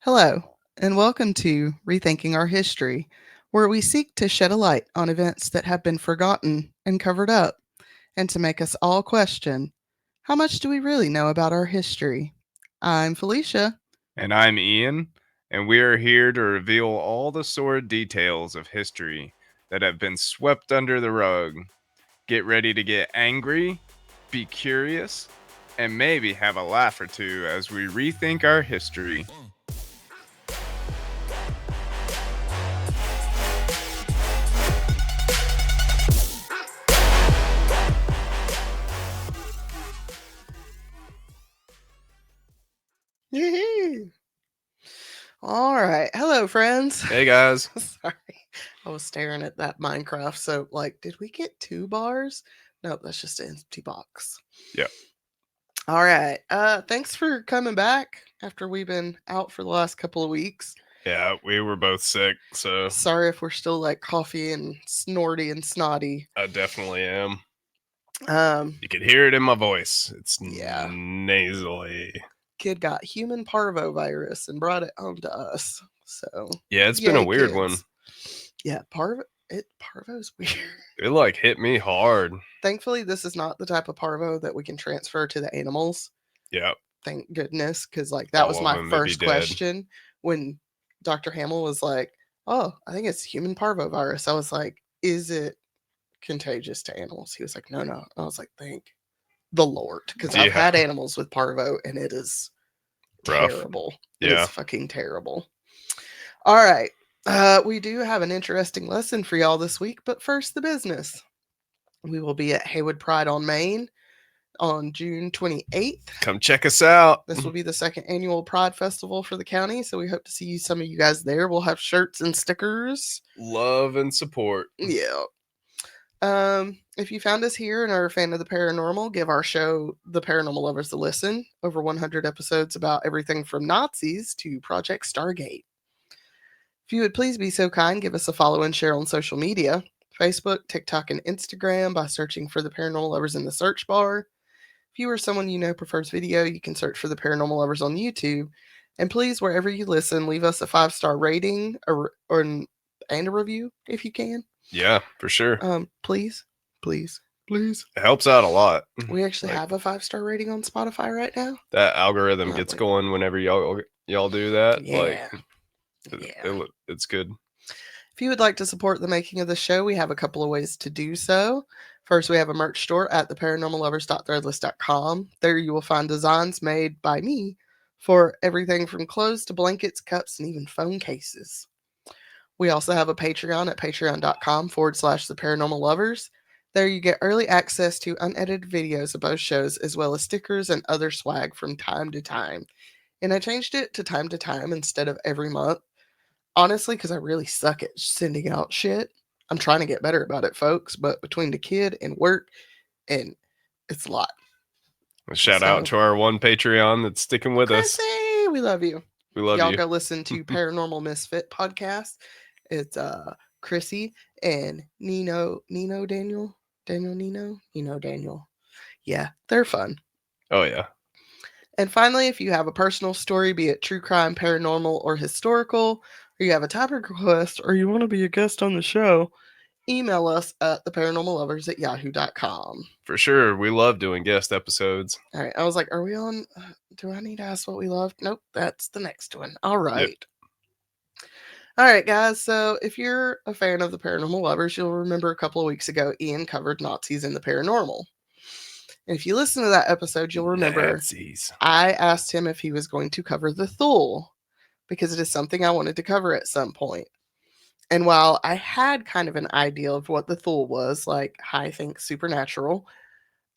Hello, and welcome to Rethinking Our History, where we seek to shed a light on events that have been forgotten and covered up, and to make us all question how much do we really know about our history? I'm Felicia. And I'm Ian, and we are here to reveal all the sordid details of history that have been swept under the rug. Get ready to get angry, be curious, and maybe have a laugh or two as we rethink our history. Yee-hoo. All right. Hello, friends. Hey guys. Sorry. I was staring at that Minecraft. So, did we get 2 bars? Nope, that's just an empty box. Yep. All right. Thanks for coming back after we've been out for the last couple of weeks. Yeah, we were both sick, so Sorry if we're still like coffee and snorty and snotty. I definitely am. Um, You can hear it in my voice. It's yeah. nasally. Kid got human parvovirus and brought it home to us. So Yeah, it's been a weird one. Yeah, parvo's weird. It hit me hard. Thankfully, this is not the type of parvo that we can transfer to the animals. Yep. Thank goodness, because that was my first question when Dr. Hamill was like, "Oh, I think it's human parvovirus." I was like, "Is it contagious to animals?" He was like, "No, no." I was like, "Thank the Lord," because I've had animals with parvo and it is terrible. It is fucking terrible. All right. We do have an interesting lesson for y'all this week, but first, the business. We will be at Haywood Pride on Main on June 28th. Come check us out. This will be the second annual Pride Festival for the county, so we hope to see some of you guys there. We'll have shirts and stickers. Love and support. Yeah. If you found us here and are a fan of the paranormal, give our show, The Paranormal Lovers, a listen. Over 100 episodes about everything from Nazis to Project Stargate. If you would please be so kind, give us a follow and share on social media. Facebook, TikTok, and Instagram by searching for The Paranormal Lovers in the search bar. If you or someone you know prefers video, you can search for The Paranormal Lovers on YouTube. And please, wherever you listen, leave us a 5-star rating and a review if you can. Yeah, for sure. Please. It helps out a lot. We actually have a 5-star rating on Spotify right now. That algorithm gets going whenever y'all do that. Yeah. It's good. If you would like to support the making of the show, we have a couple of ways to do so. First, we have a merch store at theparanormallovers.threadless.com. There you will find designs made by me for everything from clothes to blankets, cups, and even phone cases. We also have a Patreon at patreon.com/theparanormallovers. There you get early access to unedited videos of both shows, as well as stickers and other swag from time to time. And I changed it to time instead of every month. Honestly, because I really suck at sending out shit. I'm trying to get better about it, folks, but between the kid and work, and it's a lot. Shout out to our one Patreon that's sticking with Chrissy, us. We love you. We love y'all you. Go listen to Paranormal Misfit podcast. It's Chrissy and Nino Daniel. Yeah, they're fun. Oh yeah. And finally, if you have a personal story, be it true crime, paranormal, or historical, or you have a topic request, or you want to be a guest on the show, email us at theparanormallovers@yahoo.com. For sure. We love doing guest episodes. All right. I was like, are we on? Do I need to ask what we love? Nope. That's the next one. All right. Yep. All right, guys. So if you're a fan of the Paranormal Lovers, you'll remember a couple of weeks ago, Ian covered Nazis in the paranormal. And if you listen to that episode, you'll remember Nazis. I asked him if he was going to cover the Thule because it is something I wanted to cover at some point. And while I had kind of an idea of what the Thule was, like high think supernatural,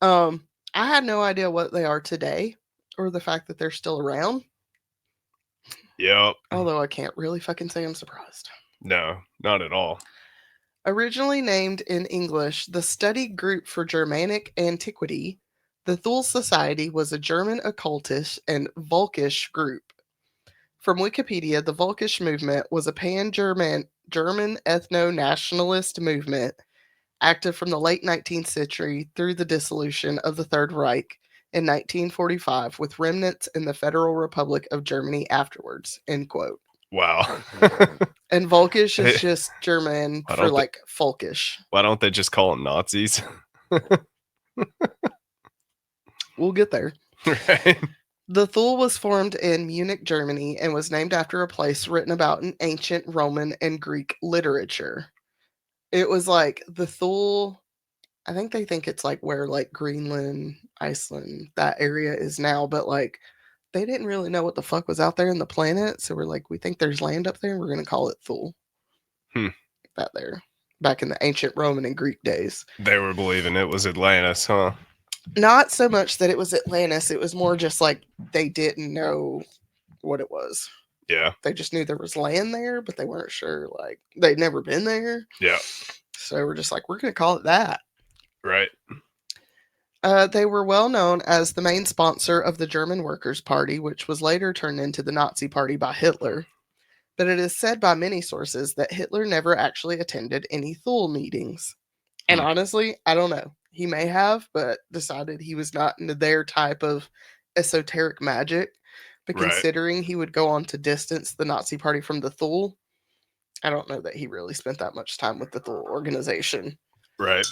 I had no idea what they are today or the fact that they're still around. Yep. Although I can't really fucking say I'm surprised. No, not at all. Originally named in English the Study Group for Germanic Antiquity, the Thule Society was a German occultist and Volkisch group. From Wikipedia, the Volkisch movement was a pan-German ethno-nationalist movement active from the late 19th century through the dissolution of the Third Reich in 1945 with remnants in the Federal Republic of Germany afterwards, end quote. Wow. And Volkisch is Hey, just German why for don't they, like folkish. why don't they just call them Nazis? We'll get there. Right. The Thule was formed in Munich, Germany, and was named after a place written about in ancient Roman and Greek literature. It was like the Thule, I think it's like where like Greenland, Iceland, that area is now, but like they didn't really know what the fuck was out there in the planet, so we're like, we think there's land up there, and we're gonna call it Thule. Hmm. That there. Back in the ancient Roman and Greek days. They were believing it was Atlantis, huh? Not so much that it was Atlantis, it was more just like they didn't know what it was. Yeah. They just knew there was land there, but they weren't sure. Like they'd never been there. Yeah. So we're just like, we're gonna call it that. Right. They were well known as the main sponsor of the German Workers' Party, which was later turned into the Nazi Party by Hitler. But it is said by many sources that Hitler never actually attended any Thule meetings. And Hmm. honestly, I don't know. He may have, but decided he was not into their type of esoteric magic. But Right. considering he would go on to distance the Nazi Party from the Thule, I don't know that he really spent that much time with the Thule organization. Right.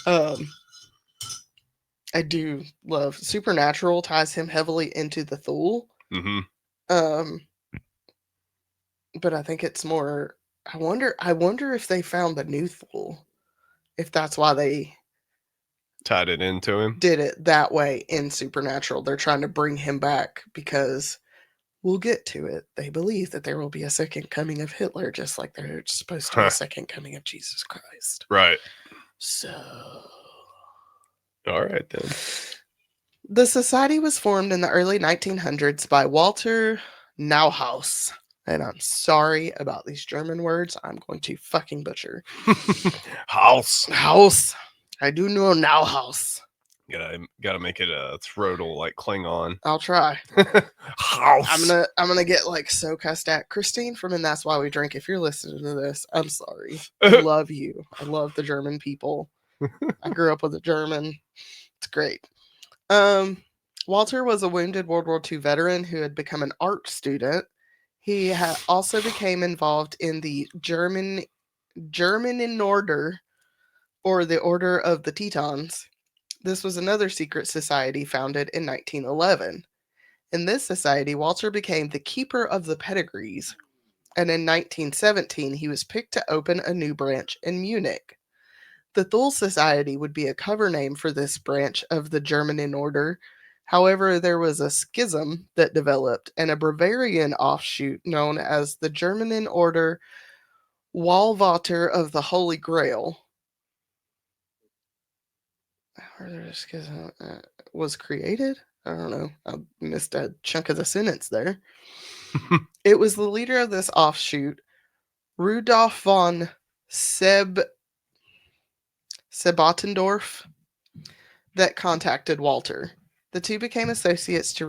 I do love Supernatural ties him heavily into the Thule. Mm-hmm. Um, but I think it's more. I wonder if they found the new Thule, if that's why they Tied it into him. did it that way in Supernatural. They're trying to bring him back because we'll get to it. They believe that there will be a second coming of Hitler, just like there's supposed to be a second coming of Jesus Christ. Right. So, all right then. The society was formed in the early 1900s by Walter Neuhaus. And I'm sorry about these German words. I'm going to fucking butcher. House. Haus. I do know Neuhaus. Gotta make it a throatal like Klingon. I'll try. House. I'm gonna get like so cussed at. Christine from And That's Why We Drink, if you're listening to this, I'm sorry. I love you. I love the German people. I grew up with a German. It's great. Walter was a wounded World War II veteran who had become an art student. He also became involved in the German in Order, or the Order of the Teutons. This was another secret society founded in 1911. In this society, Walter became the keeper of the pedigrees, and in 1917 he was picked to open a new branch in Munich. The Thule Society would be a cover name for this branch of the German in Order. However, there was a schism that developed, and a Bavarian offshoot known as the German in Order Wallvater of the Holy Grail was created. I don't know. I missed a chunk of the sentence there. It was the leader of this offshoot, Rudolf von Sebotendorf, that contacted Walter. The two became associates to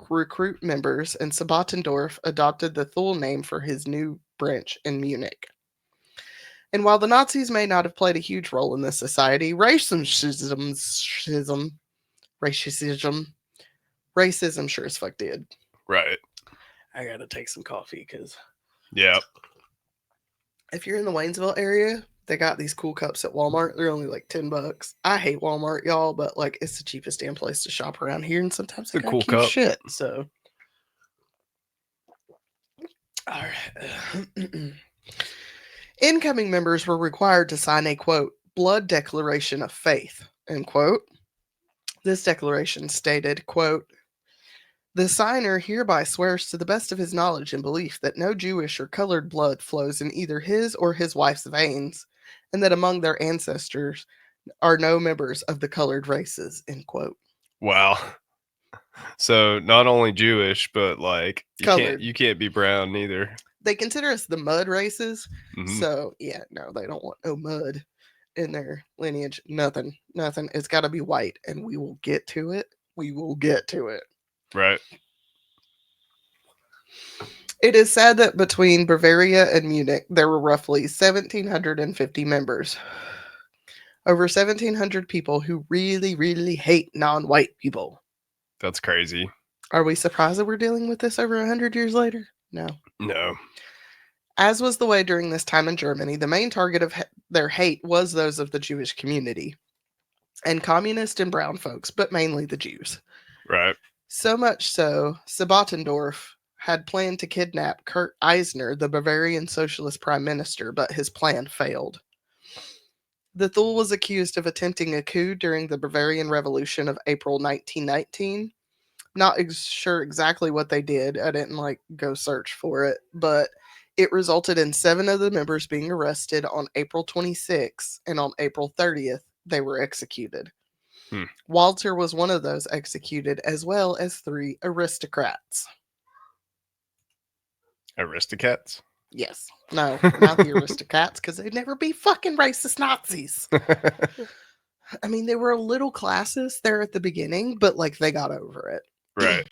recruit members, and Sebotendorf adopted the Thule name for his new branch in Munich. And while the Nazis may not have played a huge role in this society, racism sure as fuck did. Right. I gotta take some coffee because Yeah. if you're in the Waynesville area, they got these cool cups at Walmart. They're only like $10. I hate Walmart, y'all, but like it's the cheapest damn place to shop around here, and sometimes they got cool cute cup. shit. So, all right. Incoming members were required to sign a quote blood declaration of faith, end quote. This declaration stated, quote, the signer hereby swears to the best of his knowledge and belief that no Jewish or colored blood flows in either his or his wife's veins, and that among their ancestors are no members of the colored races, end quote. Wow. So not only Jewish, but like Colored. you can't be brown neither. They consider us the mud races. Mhm. So yeah, no, they don't want no mud in their lineage. Nothing. It's gotta be white, and we will get to it. Right. It is said that between Bavaria and Munich, there were roughly 1,750 members. Over 1,700 people who really, really hate non white people. That's crazy. Are we surprised that we're dealing with this over 100 years later? No. No. As was the way during this time in Germany, the main target of their hate was those of the Jewish community and communist and brown folks, but mainly the Jews. Right. So much so, Sabotendorf had planned to kidnap Kurt Eisner, the Bavarian socialist prime minister, but his plan failed. The Thule was accused of attempting a coup during the Bavarian Revolution of April 1919. Not sure exactly what they did. I didn't go search for it, but it resulted in 7 of the members being arrested on April 26th, and on April 30th they were executed. Hmm. Walter was one of those executed, as well as 3 aristocrats. Aristocats? Yes. No, not the aristocrats, because they'd never be fucking racist Nazis. I mean, they were a little classist there at the beginning, but they got over it. Right.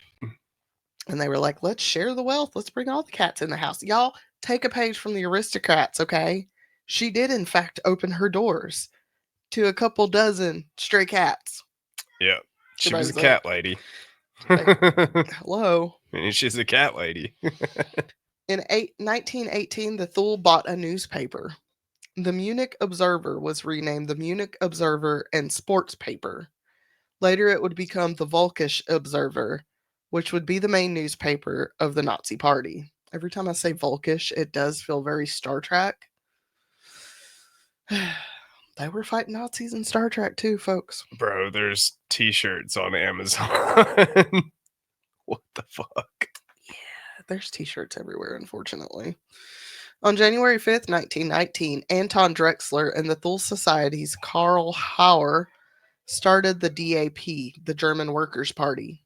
And they were like, let's share the wealth. Let's bring all the cats in the house. Y'all take a page from the aristocrats, okay? She did, in fact, open her doors to a couple dozen stray cats. Yeah. She was a Everybody's cat lady. Hello. She's a cat lady. In 1918, the Thule bought a newspaper. The Munich Observer was renamed the Munich Observer and Sports Paper. Later, it would become the Volkisch Observer, which would be the main newspaper of the Nazi Party. Every time I say Volkisch, it does feel very Star Trek. They were fighting Nazis in Star Trek too, folks. Bro, there's t-shirts on Amazon. What the fuck? Yeah, there's t-shirts everywhere, unfortunately. On January 5th, 1919, Anton Drexler and the Thule Society's Karl Hauer started the DAP, the German Workers' Party.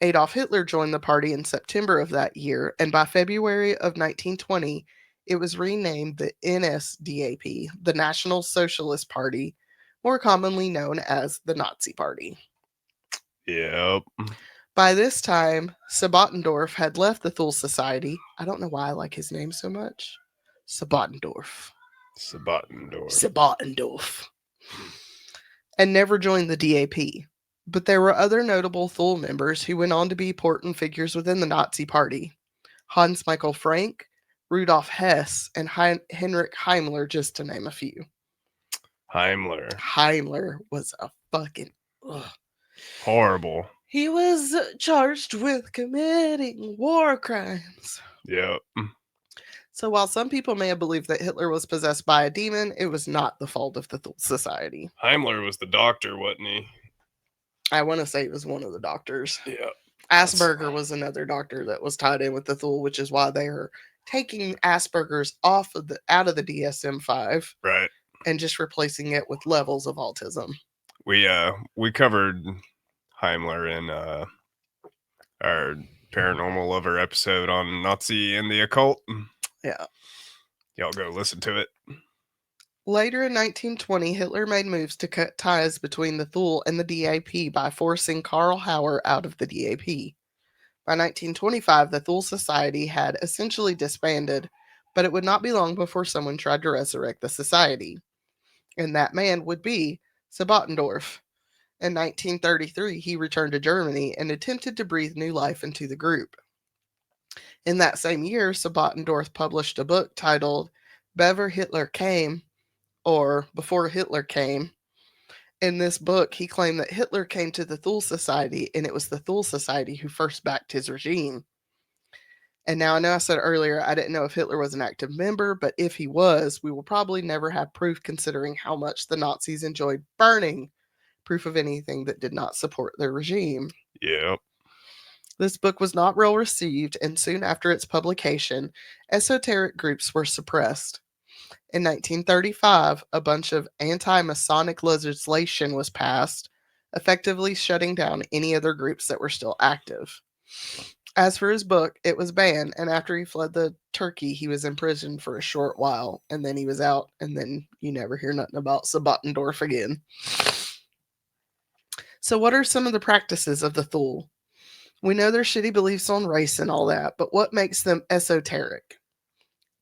Adolf Hitler joined the party in September of that year, and by February of 1920, it was renamed the NSDAP, the National Socialist Party, more commonly known as the Nazi Party. Yep. By this time, Sabotendorf had left the Thule Society. I don't know why I like his name so much. Sabotendorf. Sabotendorf. Sabotendorf. And never joined the DAP. But there were other notable Thule members who went on to be important figures within the Nazi Party. Hans Michael Frank, Rudolf Hess, and Heinrich Himmler, just to name a few. Himmler. Himmler was a fucking... Ugh. Horrible. He was charged with committing war crimes. Yep. So while some people may have believed that Hitler was possessed by a demon, it was not the fault of the Thule Society. Himmler was the doctor, wasn't he? I want to say it was one of the doctors. Yeah. Asperger was another doctor that was tied in with the Thule, which is why they are taking Asperger's out of the DSM-5, right, and just replacing it with levels of autism. We covered Himmler in our Paranormal Lover episode on Nazi and the occult. Yeah. Y'all go listen to it. Later in 1920, Hitler made moves to cut ties between the Thule and the DAP by forcing Karl Hauer out of the DAP. By 1925, the Thule Society had essentially disbanded, but it would not be long before someone tried to resurrect the society. And that man would be Sabotendorf. In 1933, he returned to Germany and attempted to breathe new life into the group. In that same year, Sabotendorf published a book titled Bevor Hitler Came, or Before Hitler Came. In this book, he claimed that Hitler came to the Thule Society, and it was the Thule Society who first backed his regime. And now I know I said earlier I didn't know if Hitler was an active member, but if he was, we will probably never have proof considering how much the Nazis enjoyed burning proof of anything that did not support their regime. Yep. This book was not well received, and soon after its publication, esoteric groups were suppressed. In 1935, a bunch of anti-Masonic legislation was passed, effectively shutting down any other groups that were still active. As for his book, it was banned, and after he fled the Turkey, he was imprisoned for a short while, and then he was out, and then you never hear nothing about Sabotendorf again. So what are some of the practices of the Thule? We know their shitty beliefs on race and all that, but what makes them esoteric?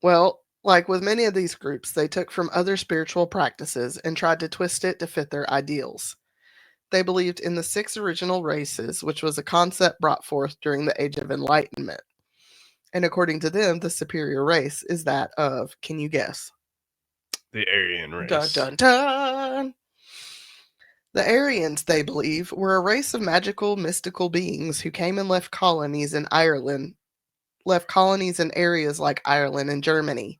Well, like with many of these groups, they took from other spiritual practices and tried to twist it to fit their ideals. They believed in the 6 original races, which was a concept brought forth during the Age of Enlightenment. And according to them, the superior race is that of, can you guess? The Aryan race. Dun dun dun! The Aryans, they believe, were a race of magical, mystical beings who came and left colonies in Ireland, left colonies in areas like Ireland and Germany.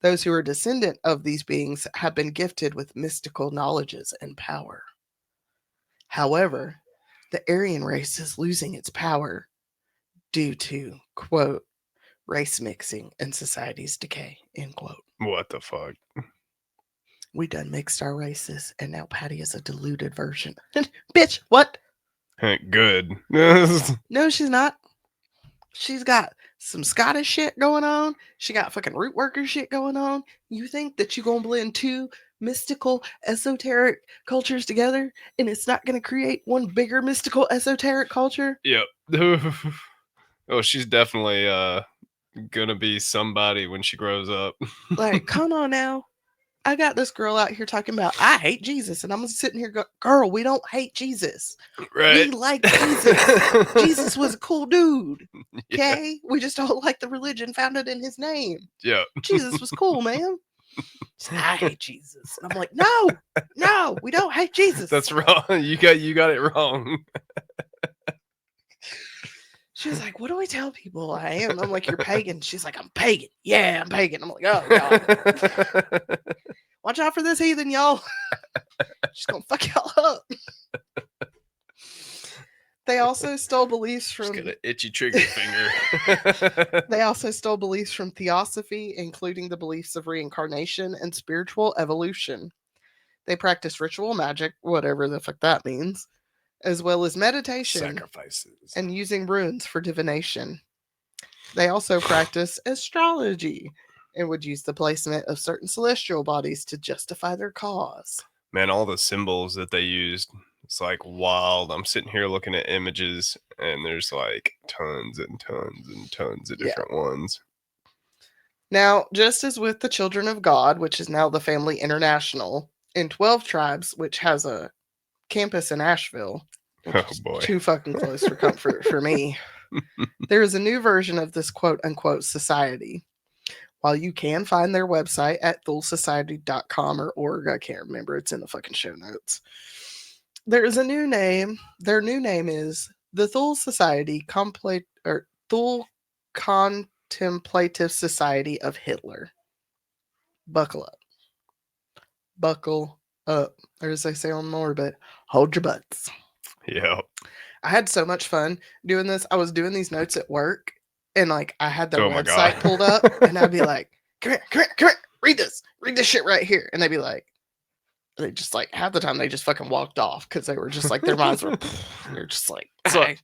Those who are descendant of these beings have been gifted with mystical knowledges and power. However, the Aryan race is losing its power due to, quote, race mixing and society's decay, end quote. What the fuck? We done mixed our races, and now Patty is a diluted version. Bitch, what? Good. No, she's not. She's got some Scottish shit going on. She got fucking root worker shit going on. You think that you're gonna blend two mystical, esoteric cultures together, and it's not gonna create one bigger mystical, esoteric culture? Yep. Oh, she's definitely gonna be somebody when she grows up. Like, come on now. I got this girl out here talking about I hate Jesus, and I'm sitting here going, girl, we don't hate Jesus. Right. We like Jesus. Jesus was a cool dude. Yeah. Okay? We just don't like the religion founded in his name. Yeah. Jesus was cool, man. I hate Jesus. And I'm like, no, we don't hate Jesus. That's wrong. You got it wrong. She was like, what do I tell people I am? I'm like, you're pagan. She's like, I'm pagan. Yeah, I'm pagan. I'm like, oh, God. Watch out for this heathen, y'all. She's going to fuck y'all up. They also stole beliefs from... Just got an itchy trigger finger. They also stole beliefs from theosophy, including the beliefs of reincarnation and spiritual evolution. They practiced ritual magic, whatever the fuck that means, as well as meditation Sacrifices. and using runes for divination. They also practiced astrology and would use the placement of certain celestial bodies to justify their cause. Man, all the symbols that they used, it's like wild. I'm sitting here looking at images, and there's like tons and tons and tons of different ones. Now, just as with the Children of God, which is now the Family International, in 12 Tribes, which has a campus in Asheville, which is too fucking close for comfort for me, there is a new version of this quote-unquote society. While you can find their website at thulesociety.com or org, I can't remember, it's in the fucking show notes. There is a new name. Their new name is the Thule Society Thule Contemplative Society of Hitler. Buckle up. Buckle up. Or as they say on Morbid, hold your butts. Yeah. I had so much fun doing this. I was doing these notes at work, and like I had their website pulled up, and I'd be like, come here, read this shit right here. And they'd be like, they just like half the time they just fucking walked off because they were just like their minds were they're just like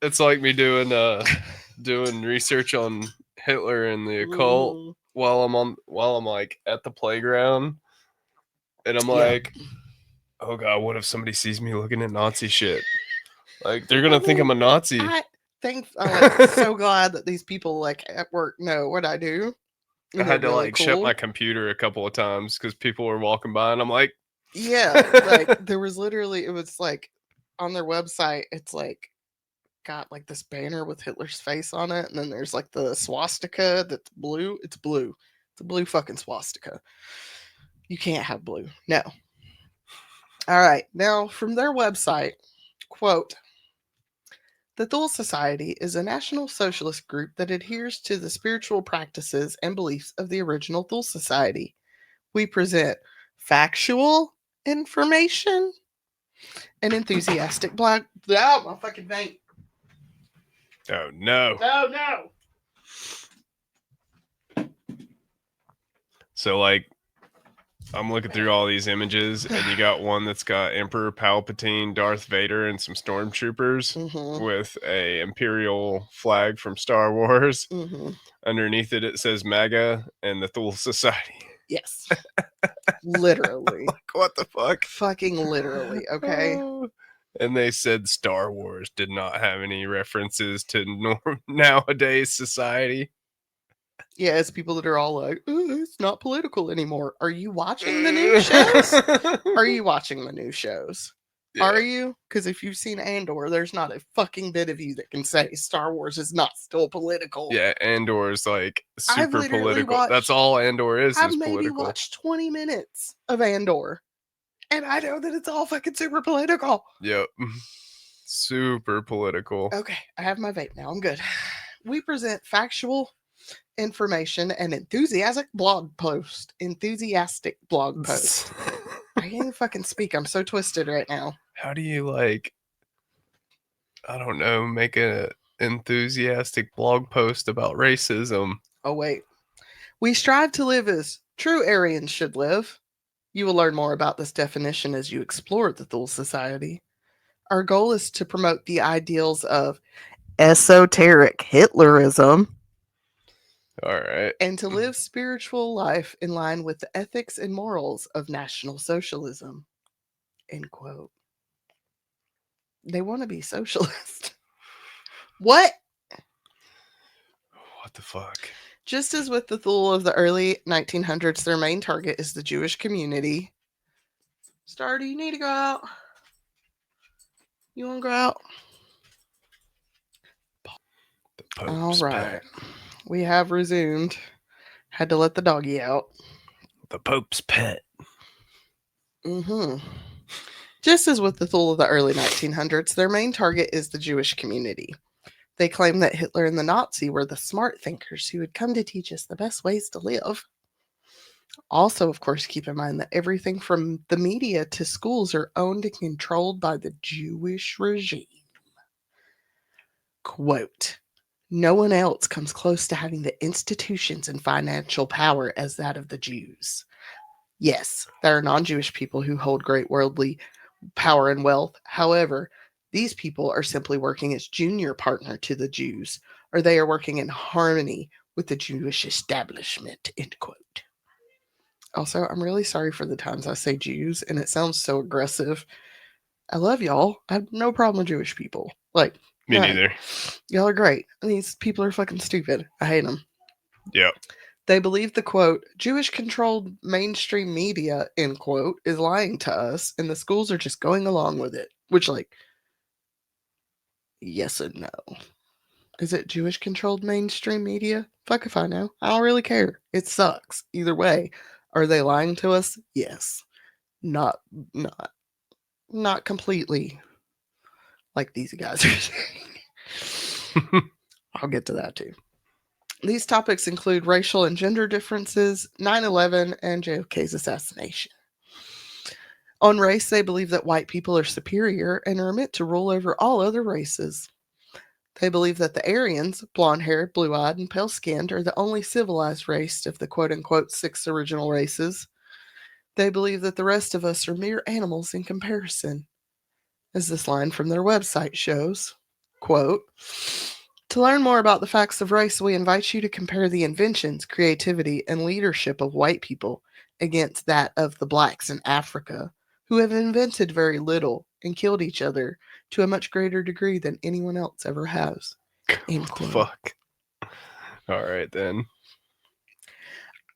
it's like me doing research on Hitler and the occult while I'm like at the playground, and I'm like, oh god, what if somebody sees me looking at Nazi shit? Like they're gonna think I'm a Nazi. I'm like so glad that these people like at work know what I do. I had to like shut my computer a couple of times because people were walking by, and I'm like, yeah, like there was literally, it was like on their website, it's like got like this banner with Hitler's face on it, and then there's like the swastika that's blue. It's blue. It's a blue fucking swastika. You can't have blue. No. All right. Now from their website, quote, the Thule Society is a national socialist group that adheres to the spiritual practices and beliefs of the original Thule Society. We present factual information and enthusiastic blog. Oh, my fucking vein. Oh, no. Oh, no. So, like, I'm looking through all these images, and you got one that's got Emperor Palpatine, Darth Vader, and some stormtroopers with a Imperial flag from Star Wars. Underneath it, it says MAGA and the Thule Society. Yes. Literally. Like, what the fuck? Fucking literally, okay? And they said Star Wars did not have any references to nowadays society. Yeah, it's people that are all like, it's not political anymore. Are you watching the new shows? Are you watching the new shows? Are Yeah. you? Because if you've seen Andor, there's not a fucking bit of you that can say Star Wars is not still political. Yeah, Andor is like I've super literally political. That's watched, all Andor I've is maybe political. watched 20 minutes of Andor, and I know that it's all fucking super political. Yep. Super political. Okay, I have my vape now. I'm good. We present factual information and enthusiastic blog post. I can't even fucking speak. I'm so twisted right now. How do you like, I don't know, make a enthusiastic blog post about racism? Oh wait. We strive to live as true Aryans should live. You will learn more about this definition as you explore the Thule Society. Our goal is to promote the ideals of esoteric Hitlerism All right. and to live spiritual life in line with the ethics and morals of National Socialism. End quote. They want to be socialist. What? What the fuck? Just as with the Thule of the early 1900s, their main target is the Jewish community. Star, do you need to go out? You want to go out? The All Pope's right. pet. We have resumed. Had to let the doggy out. The Pope's pet. Mm-hmm. Just as with the Thule of the early 1900s, their main target is the Jewish community. They claim that Hitler and the Nazi were the smart thinkers who had come to teach us the best ways to live. Also, of course, keep in mind that everything from the media to schools are owned and controlled by the Jewish regime. Quote, no one else comes close to having the institutions and financial power as that of the Jews. Yes, there are non Jewish people who hold great worldly power and wealth. However, these people are simply working as junior partner to the Jews, or they are working in harmony with the Jewish establishment. End quote. Also, I'm really sorry for the times I say Jews, and it sounds so aggressive. I love y'all. I have no problem with Jewish people. Like, Me none. neither. Y'all are great. These people are fucking stupid. I hate them. Yep. They believe the quote, Jewish controlled mainstream media, end quote, is lying to us, and the schools are just going along with it. Which, like, yes and no. Is it Jewish controlled mainstream media? Fuck if I know. I don't really care. It sucks. Either way. Are they lying to us? Yes. Not not not completely like these guys are saying. I'll get to that too. These topics include racial and gender differences, 9/11, and JFK's assassination. On race, they believe that white people are superior and are meant to rule over all other races. They believe that the Aryans, blonde haired, blue eyed, and pale skinned, are the only civilized race of the quote unquote six original races. They believe that the rest of us are mere animals in comparison. As this line from their website shows, quote, to learn more about the facts of race, we invite you to compare the inventions, creativity, and leadership of white people against that of the blacks in Africa, who have invented very little and killed each other to a much greater degree than anyone else ever has. End What the quote. fuck? All right then.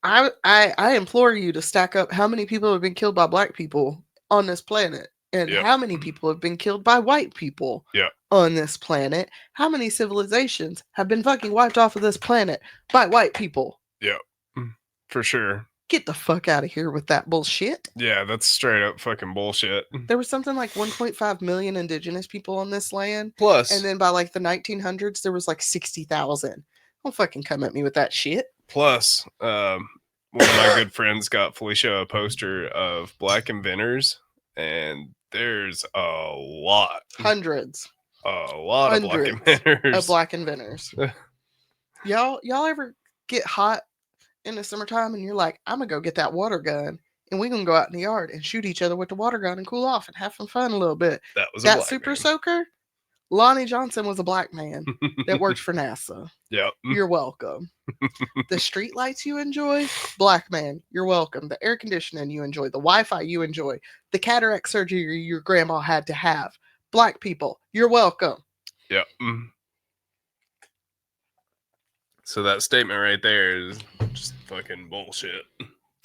I implore you to stack up how many people have been killed by black people on this planet and Yep. how many people have been killed by white people Yep. on this planet. How many civilizations have been fucking wiped off of this planet by white people? Yep. For sure. Get the fuck out of here with that bullshit. Yeah, that's straight up fucking bullshit. There was something like 1.5 million indigenous people on this land. Plus, And then by like the 1900s, there was like 60,000. Don't fucking come at me with that shit. one of my good friends got Felicia a poster of black inventors, and there's a lot. Hundreds. A lot Hundreds of black inventors. Of black inventors. y'all ever get hot in the summertime and you're like, I'm gonna go get that water gun and we're gonna go out in the yard and shoot each other with the water gun and cool off and have some fun a little bit. That was a That black super man. soaker, Lonnie Johnson was a black man that worked for NASA. Yep. You're welcome. The street lights you enjoy, black man, you're welcome. The air conditioning you enjoy, the Wi-Fi you enjoy, the cataract surgery your grandma had to have, black people, you're welcome. Yep. So that statement right there is just fucking bullshit.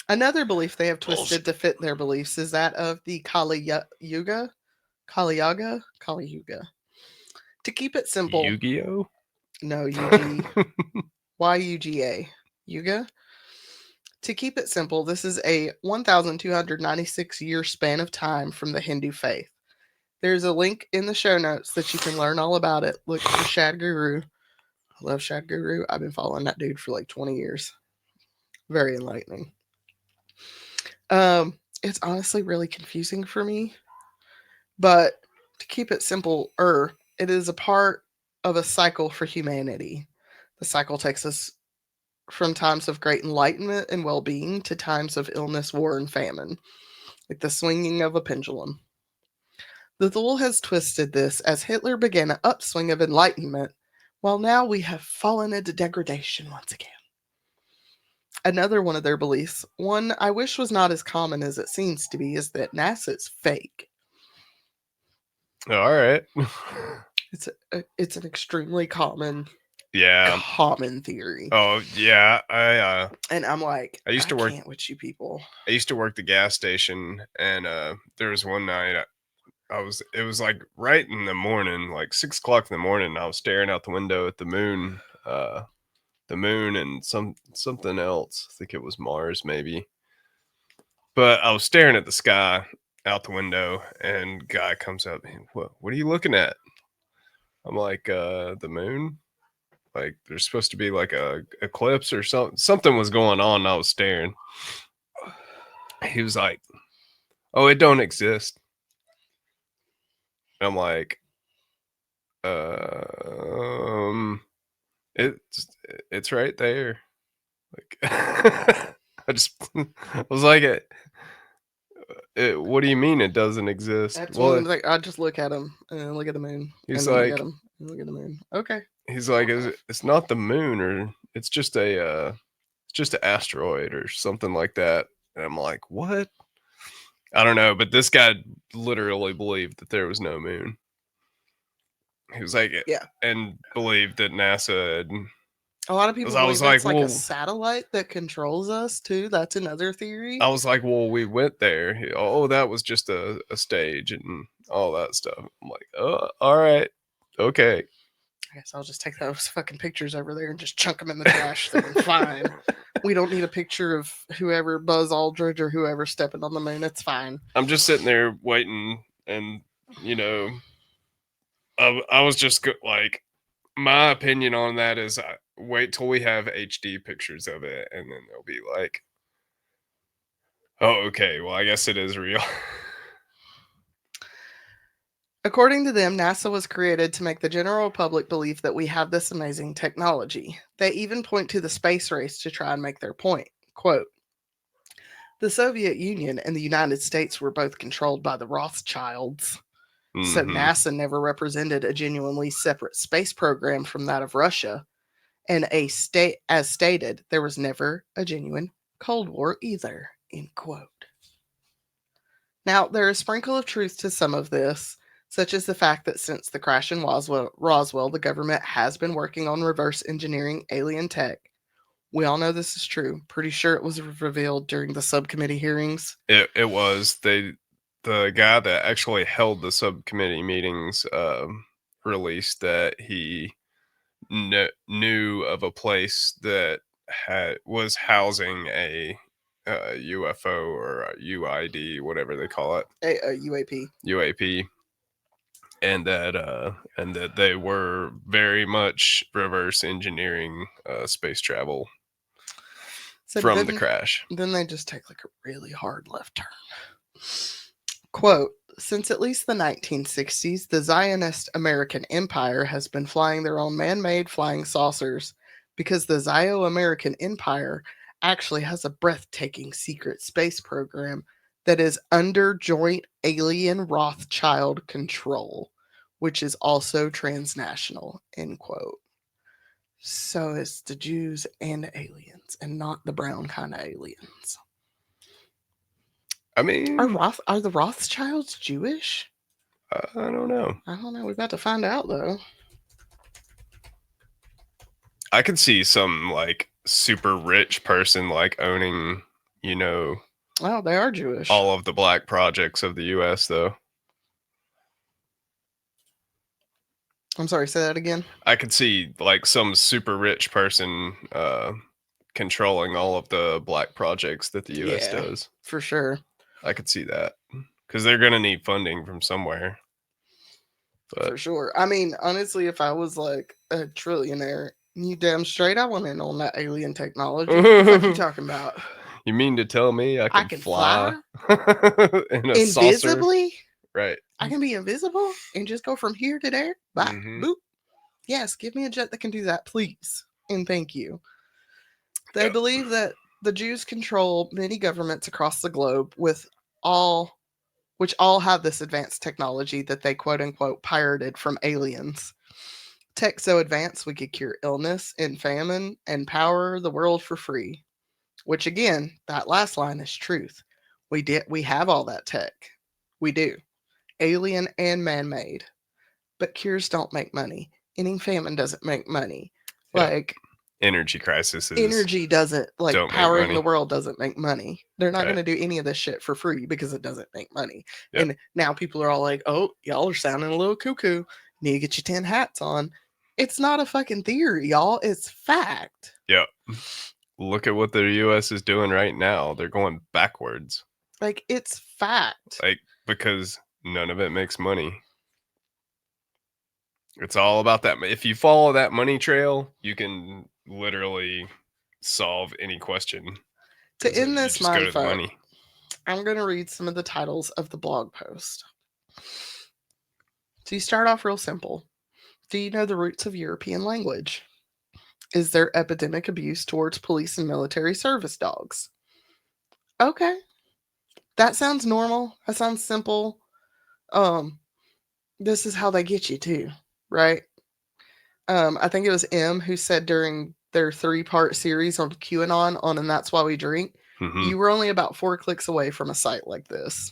Another belief they have twisted to fit their beliefs is that of the Kali Yuga. Kali Yuga? Kali Yuga. To keep it simple, Yu-Gi-Oh? no, UG. YUGA. Yuga? To keep it simple, this is a 1,296 year span of time from the Hindu faith. There's a link in the show notes that you can learn all about it. Look for Shad Guru. I love Shad Guru. I've been following that dude for like 20 years. Very enlightening. It's honestly really confusing for me, but to keep it simple, it is a part of a cycle for humanity. The cycle takes us from times of great enlightenment and well being to times of illness, war, and famine, like the swinging of a pendulum. The Thule has twisted this as Hitler began an upswing of enlightenment, while now we have fallen into degradation once again. Another one of their beliefs, one I wish was not as common as it seems to be, is that NASA is fake. All right. It's an extremely common Yeah. theory. Oh yeah. And I'm like, I used to work. Can't with you people. I used to work the gas station, and there was one night it was like right in the morning, like 6 o'clock in the morning. I was staring out the window at the moon and something else. I think it was Mars, maybe. But I was staring at the sky out the window, and guy comes up. What are you looking at? I'm like, the moon. Like there's supposed to be like a eclipse or something. Something was going on. And I was staring. He was like, "Oh, it don't exist." I'm like, um, it's it's right there. Like, I just I was like, what do you mean it doesn't exist? That's one of Well, them. Like, I just look at him and then look at the moon, he's and then look at like, him and look at the moon. Okay. it's not the moon, or it's just it's just an asteroid or something like that. And I'm like, what? I don't know, but this guy literally believed that there was no moon. He was like, Yeah. and believed that NASA had. A lot of people I believe was like, it's like a well, satellite that controls us too. That's another theory. I was like, well, we went there. Oh, that was just a stage and all that stuff. I'm like, oh, all right, okay. I guess I'll just take those fucking pictures over there and just chunk them in the trash. Then fine. We don't need a picture of whoever Buzz Aldridge or whoever stepping on the moon. It's fine. I'm just sitting there waiting, and you know, I was just like, my opinion on that is, wait till we have HD pictures of it, and then they'll be like, oh, okay, well, I guess it is real. According to them, NASA was created to make the general public believe that we have this amazing technology. They even point to the space race to try and make their point. Quote, the Soviet Union and the United States were both controlled by the Rothschilds. So Mm-hmm. NASA never represented a genuinely separate space program from that of Russia. And as stated, there was never a genuine Cold War either. End quote. Now, there is a sprinkle of truth to some of this, such as the fact that since the crash in Roswell, the government has been working on reverse engineering alien tech. We all know this is true. Pretty sure it was revealed during the subcommittee hearings. It was the guy that actually held the subcommittee meetings released that he knew of a place that was housing a UFO or a UID, whatever they call it, A UAP. UAP, and that they were very much reverse engineering space travel from the crash. Then they just take like a really hard left turn. Quote, since at least the 1960s, the Zionist American Empire has been flying their own man made flying saucers because the Zio American Empire actually has a breathtaking secret space program that is under joint alien Rothschild control, which is also transnational, end quote. So it's the Jews and the aliens, and not the brown kind of aliens. I mean, are the Rothschilds Jewish? I don't know. I don't know. We're about to find out, though. I could see some like super rich person like owning, you know, Oh, they are Jewish. all of the black projects of the U.S. though. I mean, I don't know. I could see some like super rich person like owning, you know, all of the black projects of the U.S. though. Oh, they are Jewish. I don't know. I could see some like super rich person like owning, you know, all of the black projects of the U.S. though. I'm sorry, say that again. I could see like some super rich person controlling all of the black projects that the US Yeah, does. for sure. I could see that because they're gonna need funding from somewhere. But For sure. I mean, honestly, if I was like a trillionaire, you damn straight I want in on that alien technology. What the fuck you talking about? you mean to tell me I I could can fly fly in a saucer? invisibly. Right. I can be invisible and just go from here to there. Bye. Mm-hmm. Boop. Yes, give me a jet that can do that, please. And thank you. They Yep. believe that the Jews control many governments across the globe with all which all have this advanced technology that they quote unquote pirated from aliens. Tech so advanced we could cure illness and famine and power the world for free. Which again, that last line is truth. We have all that tech. We do. Alien and man-made. But cures don't make money. Ending famine doesn't make money. Yeah. Like Energy crises energy doesn't, like don't make powering the money. world doesn't make money. They're not Right. going to do any of this shit for free because it doesn't make money. Yep. And now people are all like, "Oh, y'all are sounding a little cuckoo. Need to get your 10 hats on." It's not a fucking theory, y'all. It's fact. Yep. Look at what the US is doing right now. They're going backwards. Like it's fact. Like because none of it makes money. It's all about that. If you follow that money trail, you can literally solve any question. To end You this just go to the mindfuck, money. I'm going to read some of the titles of the blog post. So you start off real simple. Do you know the roots of European language? Is there epidemic abuse towards police and military service dogs? Okay. That sounds normal. That sounds simple. Um, this is how they get you too, right? I think it was M who said during their 3-part series on QAnon on And That's Why We Drink, Mm-hmm. you were only about 4 clicks away from a site like this.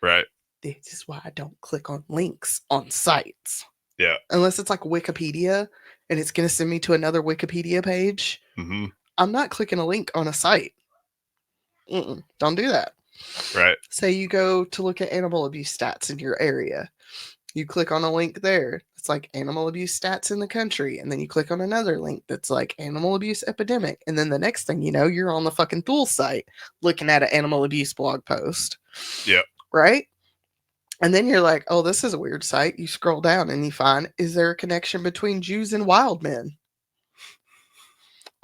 Right. This is why I don't click on links on sites. Yeah. Unless it's like Wikipedia and it's going to send me to another Wikipedia page. Mm-hmm. I'm not clicking a link on a site. Don't do that. Right. Say you go to look at animal abuse stats in your area. You click on a link there. It's like animal abuse stats in the country. And then you click on another link that's like animal abuse epidemic. And then the next thing you know, you're on the fucking Thule site looking at an animal abuse blog post. Yep. Right? And then you're like, oh, this is a weird site. You scroll down and you find, is there a connection between Jews and wild men?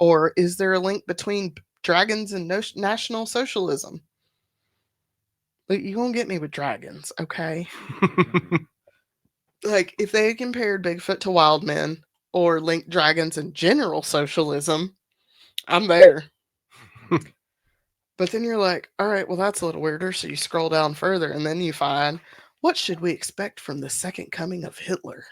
Or is there a link between dragons and National Socialism? Like, you won't get me with dragons, okay? Like, if they compared Bigfoot to wild men or linked dragons and general socialism, I'm there. But then you're like, all right, well, that's a little weirder. So you scroll down further and then you find, what should we expect from the second coming of Hitler?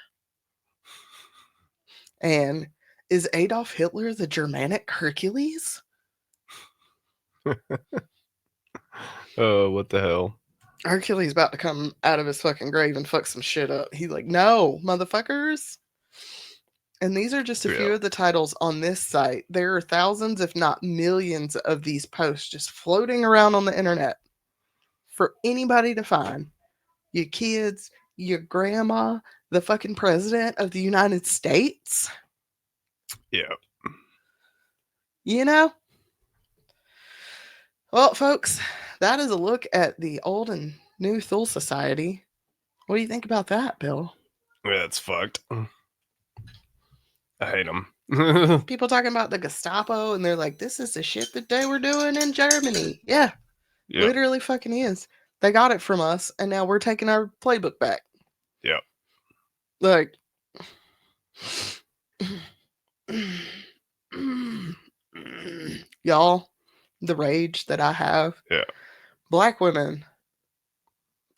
And is Adolf Hitler the Germanic Hercules? Oh, what the hell? Hercules about to come out of his fucking grave and fuck some shit up. He's like, no, motherfuckers. And these are just a few of the titles on this site. There are thousands, if not millions, of these posts just floating around on the internet for anybody to find. Your kids, your grandma, the fucking president of the United States. Yeah. You know? Well, folks, that is a look at the old and new Thule Society. What do you think about that, Bill? Yeah, that's fucked. I hate them. People talking about the Gestapo and they're like, this is the shit that they were doing in Germany. Yeah, Yep. literally fucking is. They got it from us and now we're taking our playbook back. Yep. Like, y'all, the rage that I have. Yeah. Black women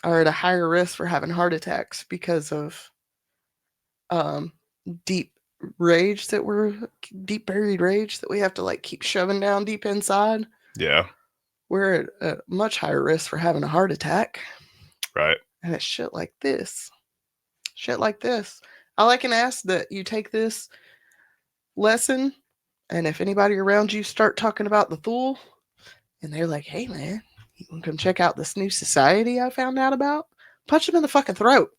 are at a higher risk for having heart attacks because of deep rage that we're deep buried rage that we have to like keep shoving down deep inside. Yeah. We're at a much higher risk for having a heart attack. Right. And it's shit like this. Shit like this. I like and ask that you take this lesson, and if anybody around you start talking about the Thule, and they're like, hey man, you want to come check out this new society I found out about? Punch them in the fucking throat.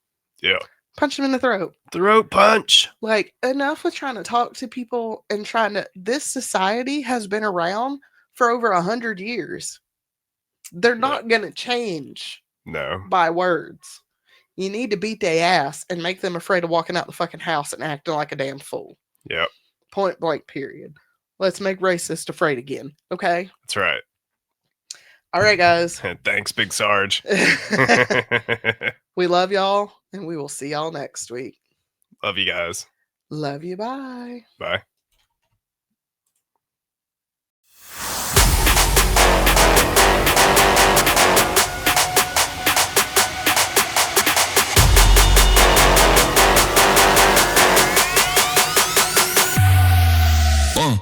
Yeah. Punch them in the throat. Throat punch. Like, enough with trying to talk to people and trying to. This society has been around for over 100 years. They're not going to change No. by words. You need to beat their ass and make them afraid of walking out the fucking house and acting like a damn fool. Yep. Point blank, period. Let's make racists afraid again, okay? That's right. All right, guys. Thanks, Big Sarge. We love y'all, and we will see y'all next week. Love you guys. Love you. Bye. Bye. Boom.